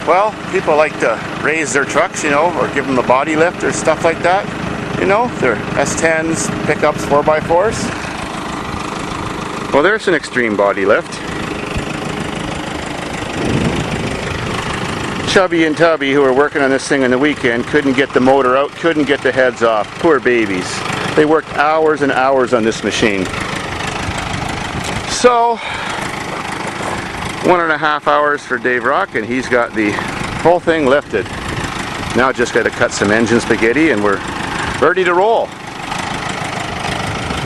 Well, people like to raise their trucks, you know, or give them the body lift or stuff like that. You know, they're S10s, pickups, 4x4s. Well, there's an extreme body lift. Chubby and Tubby, who were working on this thing on the weekend, couldn't get the motor out, couldn't get the heads off. Poor babies. They worked hours and hours on this machine. So, 1.5 hours for Dave Rock, and he's got the whole thing lifted. Now just got to cut some engine spaghetti and we're ready to roll.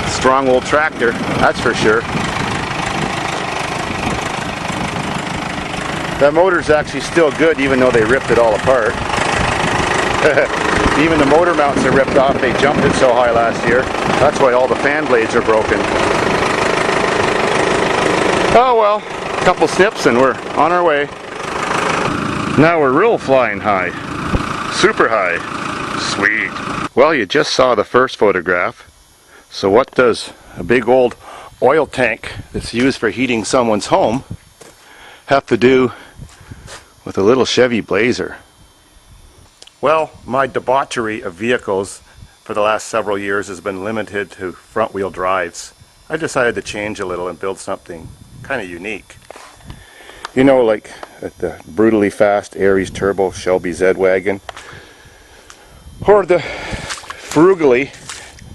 Strong old tractor, that's for sure. That motor's actually still good even though they ripped it all apart. Even the motor mounts are ripped off. They jumped it so high last year. That's why all the fan blades are broken. Oh well, a couple snips and we're on our way. Now we're real flying high. Super high. Sweet. Well, you just saw the first photograph. So what does a big old oil tank that's used for heating someone's home have to do with a little Chevy Blazer? Well, my debauchery of vehicles for the last several years has been limited to front-wheel drives. I decided to change a little and build something kind of unique. You know, like the brutally fast Aries Turbo Shelby Z-Wagon, or the frugally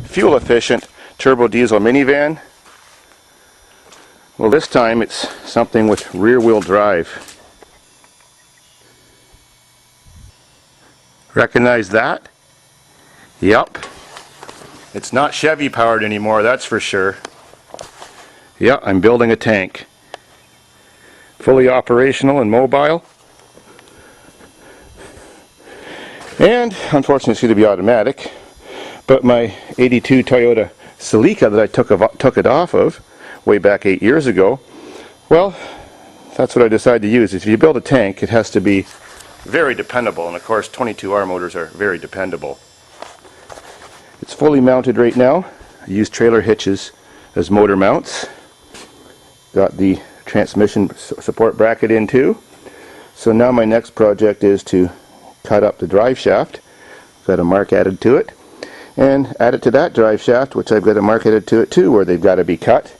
fuel-efficient turbo diesel minivan. Well, this time it's something with rear-wheel drive. Recognize that? Yup. It's not Chevy powered anymore, that's for sure. Yeah, I'm building a tank. Fully operational and mobile. And unfortunately it's going to be automatic. But my 82 Toyota Celica that I took it off of way back 8 years ago, well, that's what I decided to use. If you build a tank, it has to be very dependable, and of course 22R motors are very dependable. It's fully mounted right now. I use trailer hitches as motor mounts. Got the transmission support bracket in too. So now my next project is to cut up the drive shaft. Got a mark added to it, and add it to that drive shaft, which I've got a mark added to it too, where they've got to be cut,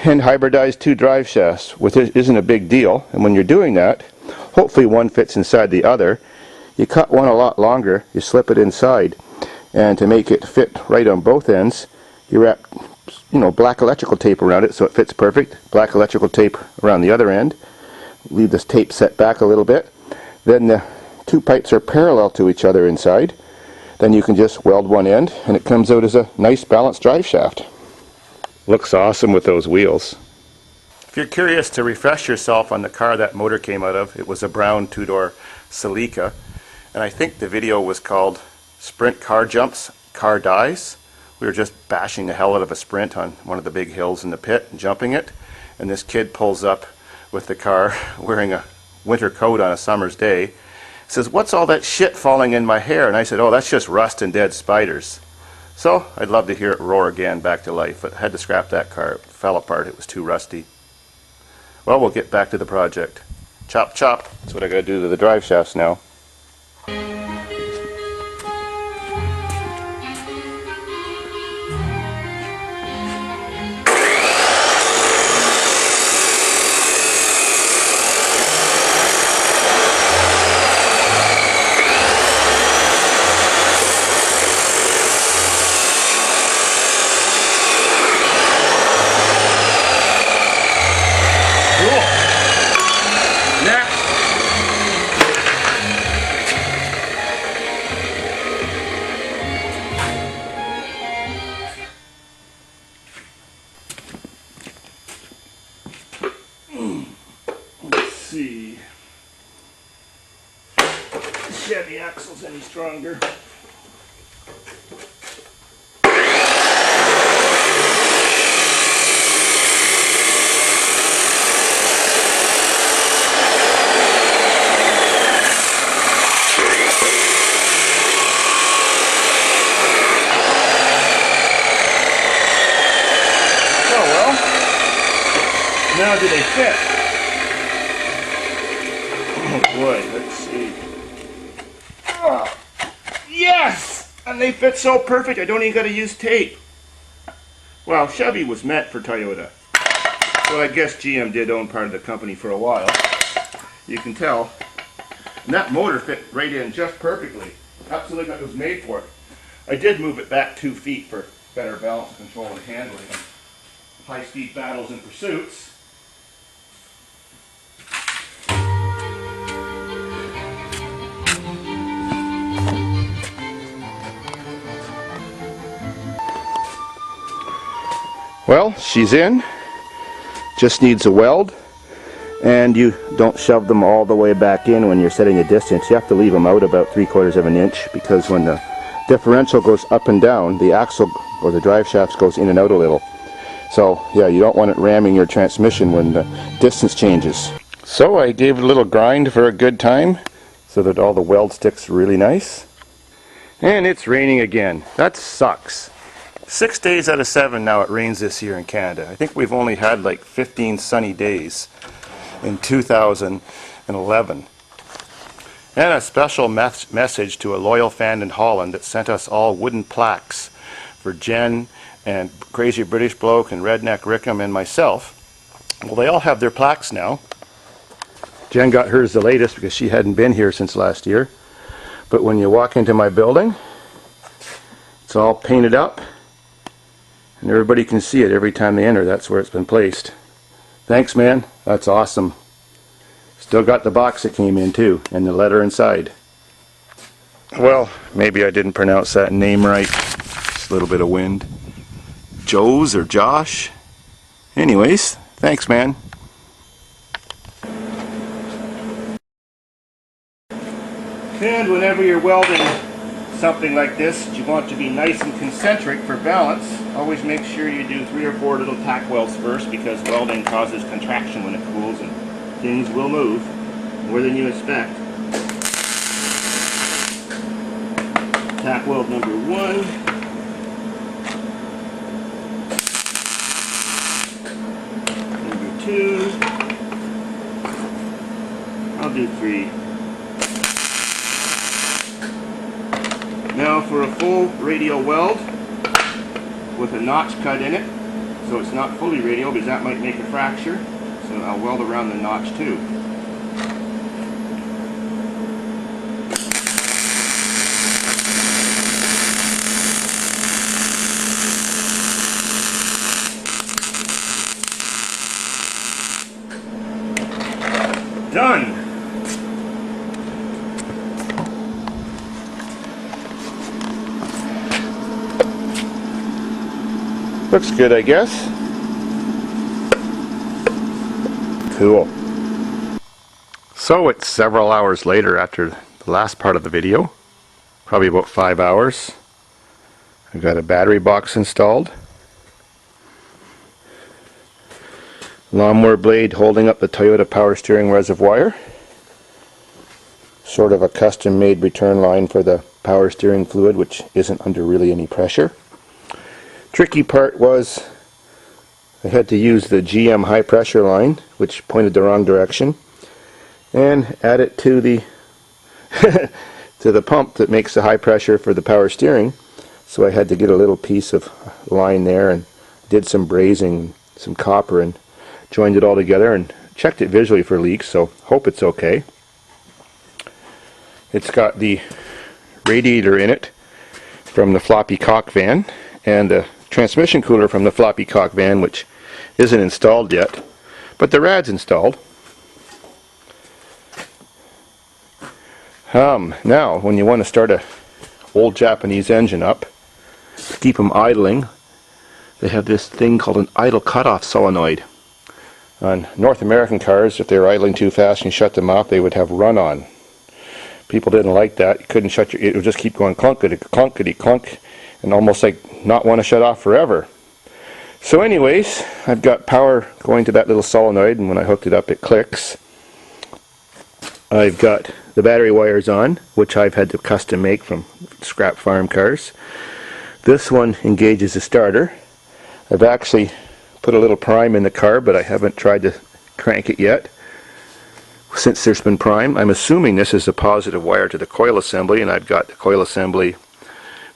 and hybridize two drive shafts, which isn't a big deal. And when you're doing that, hopefully one fits inside the other. You cut one a lot longer, you slip it inside, and to make it fit right on both ends, you wrap, you know, black electrical tape around it so it fits perfect. Black electrical tape around the other end. Leave this tape set back a little bit. Then the two pipes are parallel to each other inside. Then you can just weld one end and it comes out as a nice balanced drive shaft. Looks awesome with those wheels. If you're curious to refresh yourself on the car that motor came out of, it was a brown two-door Celica, and I think the video was called Sprint Car Jumps, Car Dies. We were just bashing the hell out of a Sprint on one of the big hills in the pit and jumping it, and this kid pulls up with the car wearing a winter coat on a summer's day. Says, "What's all that shit falling in my hair?" And I said, "Oh, that's just rust and dead spiders." So I'd love to hear it roar again back to life, but I had to scrap that car. It fell apart, it was too rusty. Well, we'll get back to the project. Chop chop. That's what I gotta do to the drive shafts now. See, Chevy axle's any stronger. Oh well, now do they fit? Oh boy. boy, let's see. Oh, yes! And they fit so perfect I don't even got to use tape. Well, Chevy was meant for Toyota. So I guess GM did own part of the company for a while. You can tell. And that motor fit right in just perfectly. Absolutely like it was made for it. I did move it back 2 feet for better balance control and handling of high-speed battles and pursuits. Well, she's in. Just needs a weld. And you don't shove them all the way back in when you're setting a distance. You have to leave them out about 3/4 of an inch, because when the differential goes up and down, the axle or the drive shaft goes in and out a little. So yeah, you don't want it ramming your transmission when the distance changes. So I gave it a little grind for a good time so that all the weld sticks really nice. And it's raining again. That sucks. 6 days out of 7 now it rains this year in Canada. I think we've only had like 15 sunny days in 2011. And a special message to a loyal fan in Holland that sent us all wooden plaques for Jen and Crazy British Bloke and Redneck Rickham and myself. Well, they all have their plaques now. Jen got hers the latest because she hadn't been here since last year. But when you walk into my building, it's all painted up and everybody can see it every time they enter. That's where it's been placed. Thanks, man. That's awesome. Still got the box it came in too, and the letter inside. Well, maybe I didn't pronounce that name right. Just a little bit of wind. Joe's or Josh? Anyways, thanks, man. And whenever you're welding something like this, you want to be nice and concentric for balance. Always make sure you do 3 or 4 little tack welds first, because welding causes contraction when it cools and things will move more than you expect. Tack weld number 1. Number 2. I'll do 3. Now for a full radial weld with a notch cut in it, so it's not fully radial because that might make a fracture. So I'll weld around the notch too. Done! Looks good, I guess. Cool. So it's several hours later after the last part of the video. Probably about 5 hours. I've got a battery box installed. Lawnmower blade holding up the Toyota power steering reservoir. Sort of a custom made return line for the power steering fluid, which isn't under really any pressure. Tricky part was I had to use the GM high pressure line, which pointed the wrong direction, and add it to the to the pump that makes the high pressure for the power steering. So I had to get a little piece of line there and did some brazing, some copper, and joined it all together and checked it visually for leaks, so hope it's okay. It's got the radiator in it from the floppy cock van and the transmission cooler from the floppy cock van, which isn't installed yet, but the rad's installed. Now when you want to start a old Japanese engine up to keep them idling, they have this thing called an idle cutoff solenoid. On North American cars, if they were idling too fast and you shut them off, they would have run-on. People didn't like that. You couldn't shut it would just keep going clunkety clunkety clunk, and almost like not want to shut off forever. So anyways, I've got power going to that little solenoid, and when I hooked it up it clicks. I've got the battery wires on, which I've had to custom make from scrap farm cars. This one engages the starter. I've actually put a little prime in the car, but I haven't tried to crank it yet. since there's been prime. I'm assuming this is a positive wire to the coil assembly, and I've got the coil assembly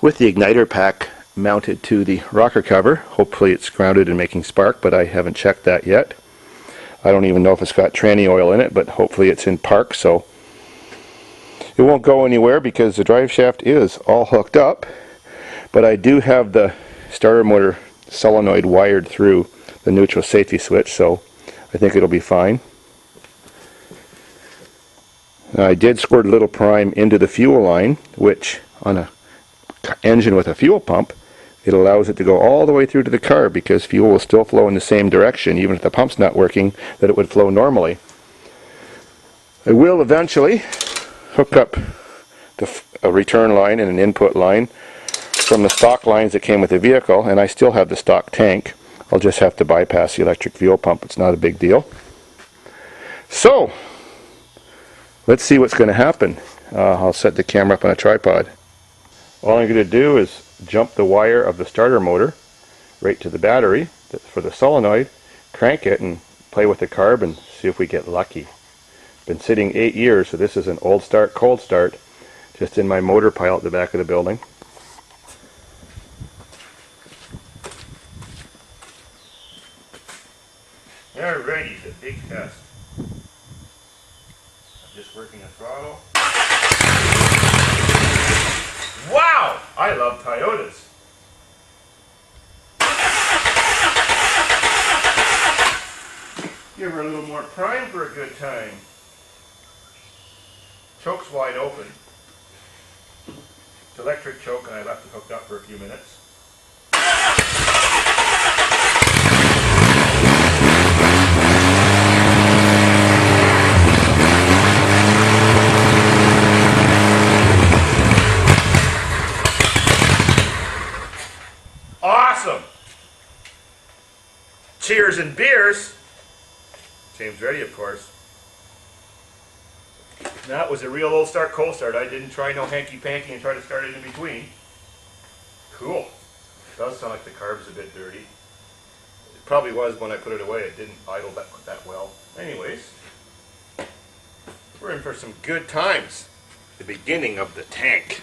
with the igniter pack mounted to the rocker cover. Hopefully it's grounded and making spark, but I haven't checked that yet. I don't even know if it's got tranny oil in it, but hopefully it's in park, so it won't go anywhere because the drive shaft is all hooked up. But I do have the starter motor solenoid wired through the neutral safety switch, so I think it'll be fine. Now, I did squirt a little prime into the fuel line, which on a engine with a fuel pump, it allows it to go all the way through to the car because fuel will still flow in the same direction, even if the pump's not working, that it would flow normally. I will eventually hook up a return line and an input line from the stock lines that came with the vehicle, and I still have the stock tank. I'll just have to bypass the electric fuel pump. It's not a big deal. So, let's see what's going to happen. I'll set the camera up on a tripod. All I'm going to do is jump the wire of the starter motor right to the battery for the solenoid, crank it, and play with the carb and see if we get lucky. Been sitting 8 years, so this is an old start, cold start, just in my motor pile at the back of the building. Alrighty, the big test. I'm just working a throttle. Wow! I love Toyotas. Give her a little more prime for a good time. Choke's wide open. It's electric choke, and I left it hooked up for a few minutes. Awesome! Cheers and beers! James ready, of course. That was a real old start, cold start. I didn't try no hanky-panky and try to start it in between. Cool. It does sound like the carb's a bit dirty. It probably was when I put it away. It didn't idle that well. Anyways, we're in for some good times. The beginning of the tank.